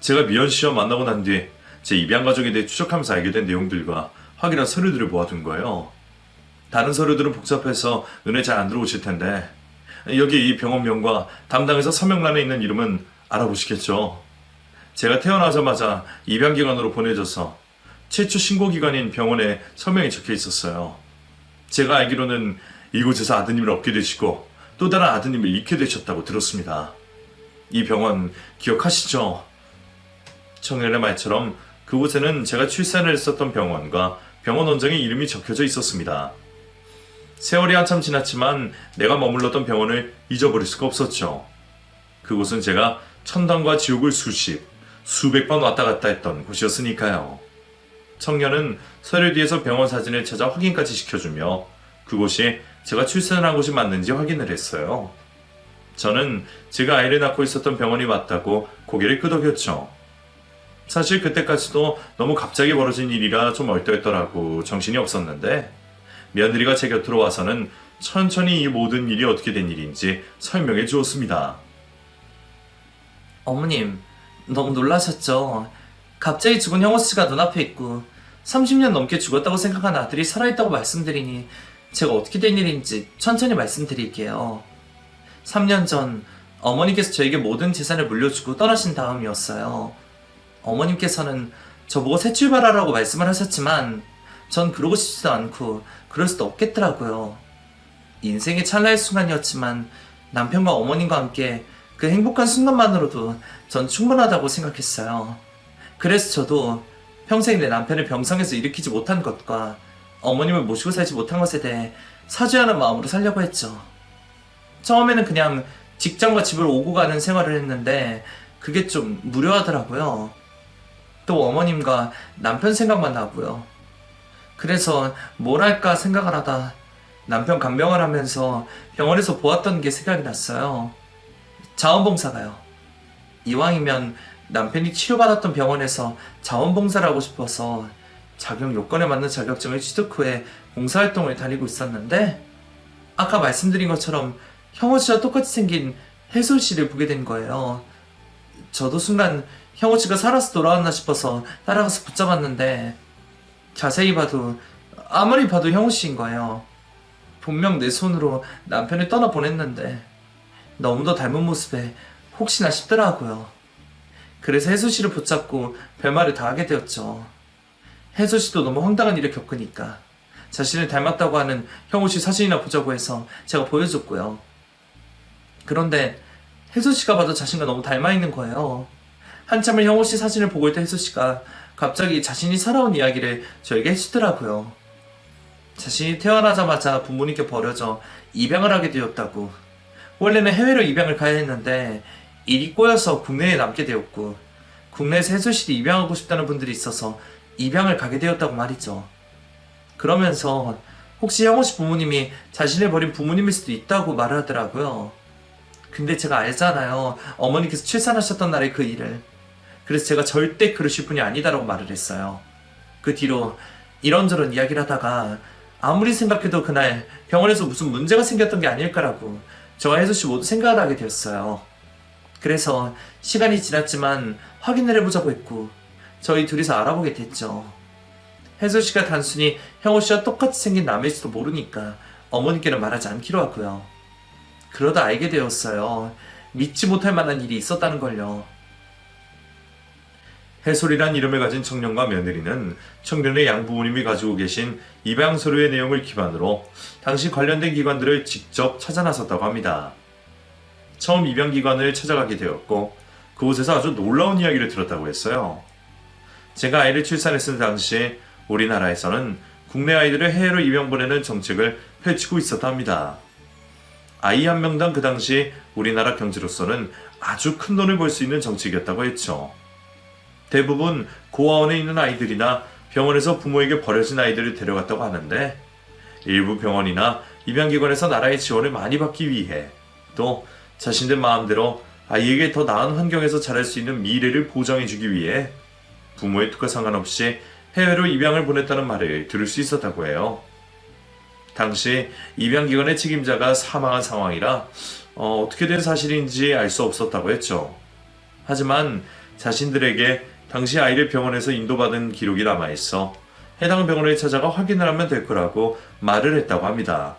제가 미연 씨와 만나고 난 뒤 제 입양 과정에 대해 추적하면서 알게 된 내용들과 확인한 서류들을 모아둔 거예요. 다른 서류들은 복잡해서 눈에 잘 안 들어오실 텐데 여기 이 병원명과 담당에서 서명란에 있는 이름은 알아보시겠죠. 제가 태어나자마자 입양기관으로 보내져서 최초 신고기관인 병원에 서명이 적혀 있었어요. 제가 알기로는 이곳에서 아드님을 얻게 되시고 또 다른 아드님을 잃게 되셨다고 들었습니다. 이 병원 기억하시죠? 청년의 말처럼 그곳에는 제가 출산을 했었던 병원과 병원 원장의 이름이 적혀져 있었습니다. 세월이 한참 지났지만 내가 머물렀던 병원을 잊어버릴 수가 없었죠. 그곳은 제가 천당과 지옥을 수백 번 왔다 갔다 했던 곳이었으니까요. 청년은 서류 뒤에서 병원 사진을 찾아 확인까지 시켜주며 그곳이 제가 출산한 곳이 맞는지 확인을 했어요. 저는 제가 아이를 낳고 있었던 병원이 맞다고 고개를 끄덕였죠. 사실 그때까지도 너무 갑자기 벌어진 일이라 좀 얼떨떨하고 정신이 없었는데 며느리가 제 곁으로 와서는 천천히 이 모든 일이 어떻게 된 일인지 설명해 주었습니다. 어머님, 너무 놀라셨죠? 갑자기 죽은 형호 씨가 눈앞에 있고 30년 넘게 죽었다고 생각한 아들이 살아있다고 말씀드리니 제가 어떻게 된 일인지 천천히 말씀드릴게요. 3년 전 어머니께서 저에게 모든 재산을 물려주고 떠나신 다음이었어요. 어머님께서는 저보고 새 출발하라고 말씀을 하셨지만 전 그러고 싶지도 않고 그럴 수도 없겠더라고요. 인생의 찰나의 순간이었지만 남편과 어머님과 함께 그 행복한 순간만으로도 전 충분하다고 생각했어요. 그래서 저도 평생 내 남편을 병상에서 일으키지 못한 것과 어머님을 모시고 살지 못한 것에 대해 사죄하는 마음으로 살려고 했죠. 처음에는 그냥 직장과 집을 오고 가는 생활을 했는데 그게 좀 무료하더라고요. 또 어머님과 남편 생각만 나고요. 그래서 뭘 할까 생각을 하다 남편 간병을 하면서 병원에서 보았던 게 생각이 났어요. 자원봉사가요. 이왕이면 남편이 치료받았던 병원에서 자원봉사를 하고 싶어서 자격 요건에 맞는 자격증을 취득 후에 봉사활동을 다니고 있었는데 아까 말씀드린 것처럼 형호 씨와 똑같이 생긴 혜솔 씨를 보게 된 거예요. 저도 순간 형호 씨가 살아서 돌아왔나 싶어서 따라가서 붙잡았는데 자세히 봐도 아무리 봐도 형호 씨인 거예요. 분명 내 손으로 남편을 떠나보냈는데 너무도 닮은 모습에 혹시나 싶더라고요. 그래서 혜솔 씨를 붙잡고 별말을 다 하게 되었죠. 혜솔 씨도 너무 황당한 일을 겪으니까 자신을 닮았다고 하는 형호 씨 사진이나 보자고 해서 제가 보여줬고요. 그런데 혜솔 씨가 봐도 자신과 너무 닮아 있는 거예요. 한참을 형호 씨 사진을 보고 있던 혜솔 씨가 갑자기 자신이 살아온 이야기를 저에게 해주더라고요. 자신이 태어나자마자 부모님께 버려져 입양을 하게 되었다고. 원래는 해외로 입양을 가야 했는데 일이 꼬여서 국내에 남게 되었고 국내에서 혜솔 씨를 입양하고 싶다는 분들이 있어서 입양을 가게 되었다고 말이죠. 그러면서 혹시 형호 씨 부모님이 자신을 버린 부모님일 수도 있다고 말을 하더라고요. 근데 제가 알잖아요. 어머니께서 출산하셨던 날의 그 일을. 그래서 제가 절대 그러실 분이 아니다라고 말을 했어요. 그 뒤로 이런저런 이야기를 하다가 아무리 생각해도 그날 병원에서 무슨 문제가 생겼던 게 아닐까라고 저와 혜솔 씨 모두 생각을 하게 되었어요. 그래서 시간이 지났지만 확인을 해보자고 했고 저희 둘이서 알아보게 됐죠. 혜솔 씨가 단순히 형호 씨와 똑같이 생긴 남일지도 모르니까 어머니께는 말하지 않기로 하고요. 그러다 알게 되었어요. 믿지 못할 만한 일이 있었다는 걸요. 혜솔이란 이름을 가진 청년과 며느리는 청년의 양부모님이 가지고 계신 입양 서류의 내용을 기반으로 당시 관련된 기관들을 직접 찾아 나섰다고 합니다. 처음 입양기관을 찾아가게 되었고 그곳에서 아주 놀라운 이야기를 들었다고 했어요. 제가 아이를 출산했을 당시 우리나라에서는 국내 아이들을 해외로 입양 보내는 정책을 펼치고 있었다 합니다. 아이 한 명당 그 당시 우리나라 경제로서는 아주 큰 돈을 벌 수 있는 정책이었다고 했죠. 대부분 고아원에 있는 아이들이나 병원에서 부모에게 버려진 아이들을 데려갔다고 하는데 일부 병원이나 입양기관에서 나라의 지원을 많이 받기 위해 또 자신들 마음대로 아이에게 더 나은 환경에서 자랄 수 있는 미래를 보장해주기 위해 부모의 뜻과 상관없이 해외로 입양을 보냈다는 말을 들을 수 있었다고 해요. 당시 입양기관의 책임자가 사망한 상황이라 어떻게 된 사실인지 알 수 없었다고 했죠. 하지만 자신들에게 당시 아이를 병원에서 인도받은 기록이 남아있어 해당 병원을 찾아가 확인을 하면 될 거라고 말을 했다고 합니다.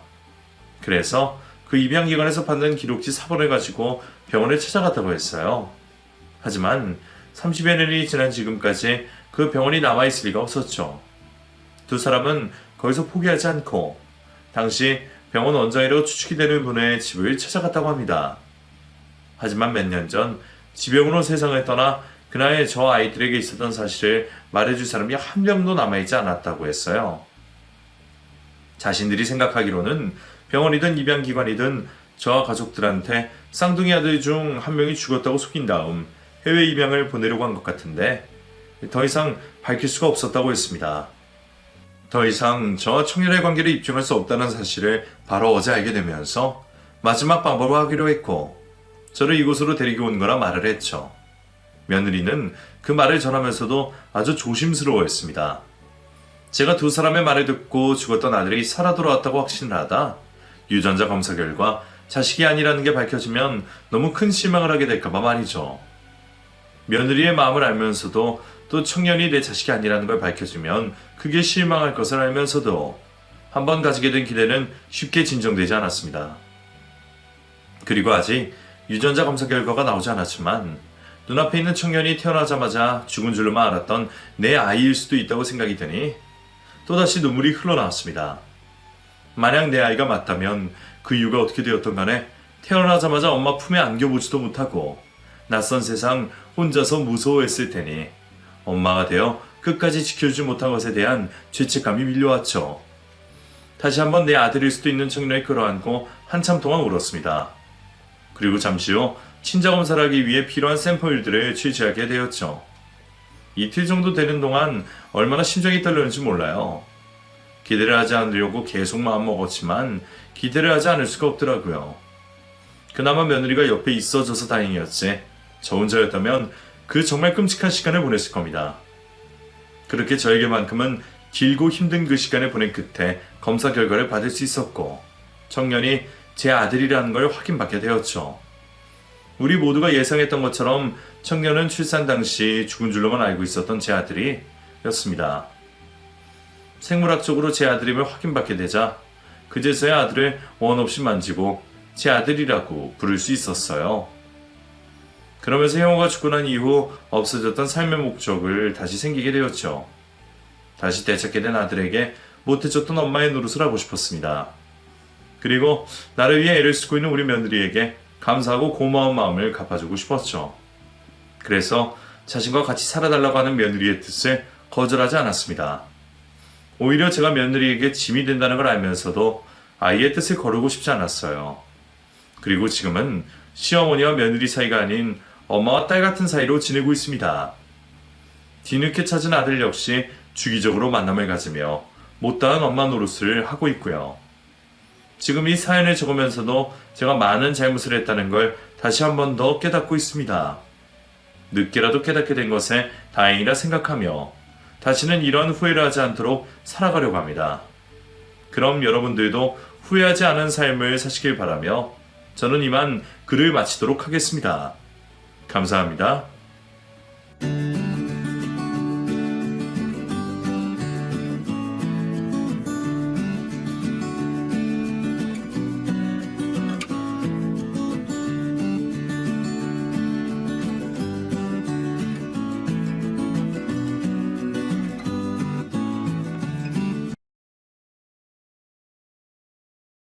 그래서 그 입양기관에서 받는 기록지 사본을 가지고 병원을 찾아갔다고 했어요. 하지만 30여 년이 지난 지금까지 그 병원이 남아있을 리가 없었죠. 두 사람은 거기서 포기하지 않고 당시 병원 원장으로 추측이 되는 분의 집을 찾아갔다고 합니다. 하지만 몇 년 전 지병으로 세상을 떠나 그날 저 아이들에게 있었던 사실을 말해줄 사람이 한 명도 남아있지 않았다고 했어요. 자신들이 생각하기로는 병원이든 입양기관이든 저와 가족들한테 쌍둥이 아들 중 한 명이 죽었다고 속인 다음 해외 입양을 보내려고 한 것 같은데 더 이상 밝힐 수가 없었다고 했습니다. 더 이상 저와 청년의 관계를 입증할 수 없다는 사실을 바로 어제 알게 되면서 마지막 방법을 하기로 했고 저를 이곳으로 데리고 온 거라 말을 했죠. 며느리는 그 말을 전하면서도 아주 조심스러워했습니다. 제가 두 사람의 말을 듣고 죽었던 아들이 살아 돌아왔다고 확신을 하다 유전자 검사 결과 자식이 아니라는 게 밝혀지면 너무 큰 실망을 하게 될까봐 말이죠. 며느리의 마음을 알면서도 또 청년이 내 자식이 아니라는 걸 밝혀주면 그게 실망할 것을 알면서도 한번 가지게 된 기대는 쉽게 진정되지 않았습니다. 그리고 아직 유전자 검사 결과가 나오지 않았지만 눈앞에 있는 청년이 태어나자마자 죽은 줄로만 알았던 내 아이일 수도 있다고 생각이 드니 또다시 눈물이 흘러나왔습니다. 만약 내 아이가 맞다면 그 이유가 어떻게 되었던 간에 태어나자마자 엄마 품에 안겨보지도 못하고 낯선 세상 혼자서 무서워했을 테니 엄마가 되어 끝까지 지켜주지 못한 것에 대한 죄책감이 밀려왔죠. 다시 한번 내 아들일 수도 있는 청년을 끌어안고 한참 동안 울었습니다. 그리고 잠시 후 친자검사를 하기 위해 필요한 샘플들을 취재하게 되었죠. 이틀 정도 되는 동안 얼마나 심장이 떨렸는지 몰라요. 기대를 하지 않으려고 계속 마음먹었지만 기대를 하지 않을 수가 없더라고요. 그나마 며느리가 옆에 있어줘서 다행이었지 저 혼자였다면 그 정말 끔찍한 시간을 보냈을 겁니다. 그렇게 저에게만큼은 길고 힘든 그 시간을 보낸 끝에 검사 결과를 받을 수 있었고 청년이 제 아들이라는 걸 확인받게 되었죠. 우리 모두가 예상했던 것처럼 청년은 출산 당시 죽은 줄로만 알고 있었던 제 아들이 였습니다. 생물학적으로 제 아들임을 확인받게 되자 그제서야 아들을 원 없이 만지고 제 아들이라고 부를 수 있었어요. 그러면서 형우가 죽고 난 이후 없어졌던 삶의 목적을 다시 생기게 되었죠. 다시 되찾게 된 아들에게 못해줬던 엄마의 노릇을 하고 싶었습니다. 그리고 나를 위해 애를 쓰고 있는 우리 며느리에게 감사하고 고마운 마음을 갚아주고 싶었죠. 그래서 자신과 같이 살아달라고 하는 며느리의 뜻을 거절하지 않았습니다. 오히려 제가 며느리에게 짐이 된다는 걸 알면서도 아이의 뜻을 거르고 싶지 않았어요. 그리고 지금은 시어머니와 며느리 사이가 아닌 엄마와 딸 같은 사이로 지내고 있습니다. 뒤늦게 찾은 아들 역시 주기적으로 만남을 가지며 못다한 엄마 노릇을 하고 있고요. 지금 이 사연을 적으면서도 제가 많은 잘못을 했다는 걸 다시 한 번 더 깨닫고 있습니다. 늦게라도 깨닫게 된 것에 다행이라 생각하며 다시는 이런 후회를 하지 않도록 살아가려고 합니다. 그럼 여러분들도 후회하지 않은 삶을 사시길 바라며 저는 이만 글을 마치도록 하겠습니다. 감사합니다.